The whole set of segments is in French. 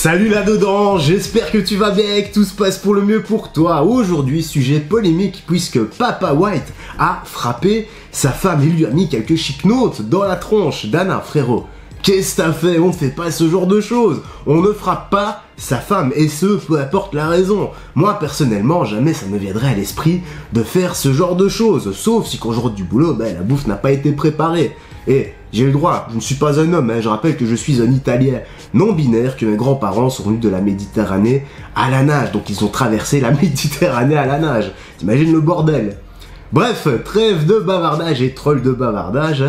Salut là-dedans, j'espère que tu vas bien et que tout se passe pour le mieux pour toi. Aujourd'hui, sujet polémique puisque Papa White a frappé sa femme et lui a mis quelques chic notes dans la tronche. Dana, frérot, qu'est-ce que t'as fait? On ne fait pas ce genre de choses. On ne frappe pas sa femme et ce, peu importe la raison. Moi, personnellement, jamais ça me viendrait à l'esprit de faire ce genre de choses. Sauf si quand je rentre du boulot, la bouffe n'a pas été préparée. Et j'ai le droit, je ne suis pas un homme, je rappelle que je suis un Italien non-binaire, que mes grands-parents sont venus de la Méditerranée à la nage, donc ils ont traversé la Méditerranée à la nage. T'imagines le bordel? Bref, trêve de bavardage et troll de bavardage,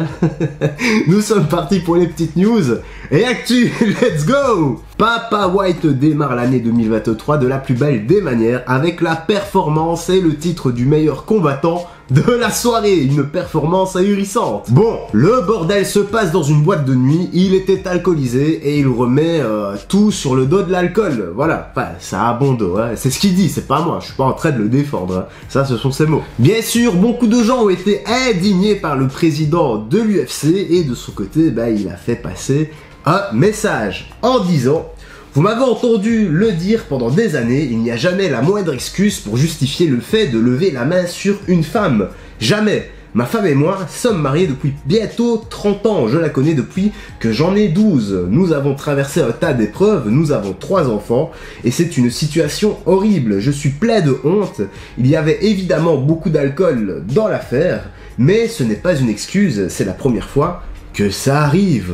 Nous sommes partis pour les petites news, et actu, let's go! Papa White démarre l'année 2023 de la plus belle des manières, avec la performance et le titre du meilleur combattant de la soirée, une performance ahurissante. Bon, le bordel se passe dans une boîte de nuit, il était alcoolisé et il remet tout sur le dos de l'alcool. Voilà, enfin, ça a bon dos, c'est ce qu'il dit, c'est pas moi, je suis pas en train de le défendre, ça ce sont ses mots. Bien sûr, beaucoup de gens ont été indignés par le président de l'UFC et de son côté, il a fait passer un message en disant: vous m'avez entendu le dire pendant des années, il n'y a jamais la moindre excuse pour justifier le fait de lever la main sur une femme. Jamais. Ma femme et moi sommes mariés depuis bientôt 30 ans, je la connais depuis que j'en ai 12. Nous avons traversé un tas d'épreuves, nous avons 3 enfants, et c'est une situation horrible. Je suis plein de honte, il y avait évidemment beaucoup d'alcool dans l'affaire, mais ce n'est pas une excuse, c'est la première fois que ça arrive.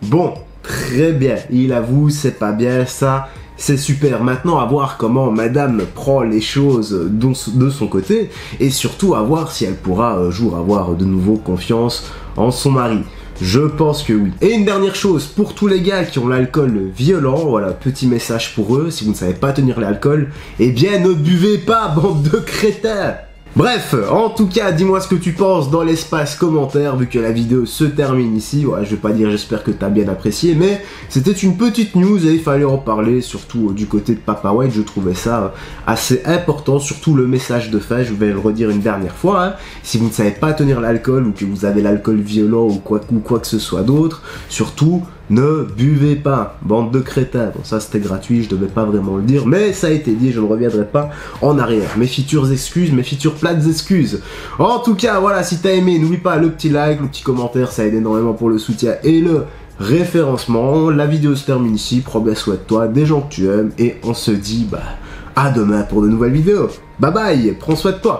Bon. Très bien, il avoue, c'est pas bien ça, c'est super. Maintenant, à voir comment madame prend les choses de son côté, et surtout à voir si elle pourra un jour avoir de nouveau confiance en son mari. Je pense que oui. Et une dernière chose, pour tous les gars qui ont l'alcool violent, voilà, petit message pour eux, si vous ne savez pas tenir l'alcool, eh bien ne buvez pas, bande de crétins! Bref, en tout cas, dis-moi ce que tu penses dans l'espace commentaire, vu que la vidéo se termine ici. Ouais, je vais pas dire j'espère que t'as bien apprécié, mais c'était une petite news et il fallait en parler, surtout du côté de Papa White. Je trouvais ça assez important, surtout le message de fin, je vais le redire une dernière fois. Si vous ne savez pas tenir l'alcool ou que vous avez l'alcool violent ou quoi que ce soit d'autre, surtout ne buvez pas, bande de crétins. Bon, ça c'était gratuit, je devais pas vraiment le dire, mais ça a été dit, je ne reviendrai pas en arrière. Mes futures excuses, mes futures plates excuses. En tout cas, voilà, si t'as aimé, n'oublie pas le petit like, le petit commentaire, ça aide énormément pour le soutien et le référencement. La vidéo se termine ici, prends bien soin de toi, des gens que tu aimes, et on se dit à demain pour de nouvelles vidéos. Bye bye, prends soin de toi.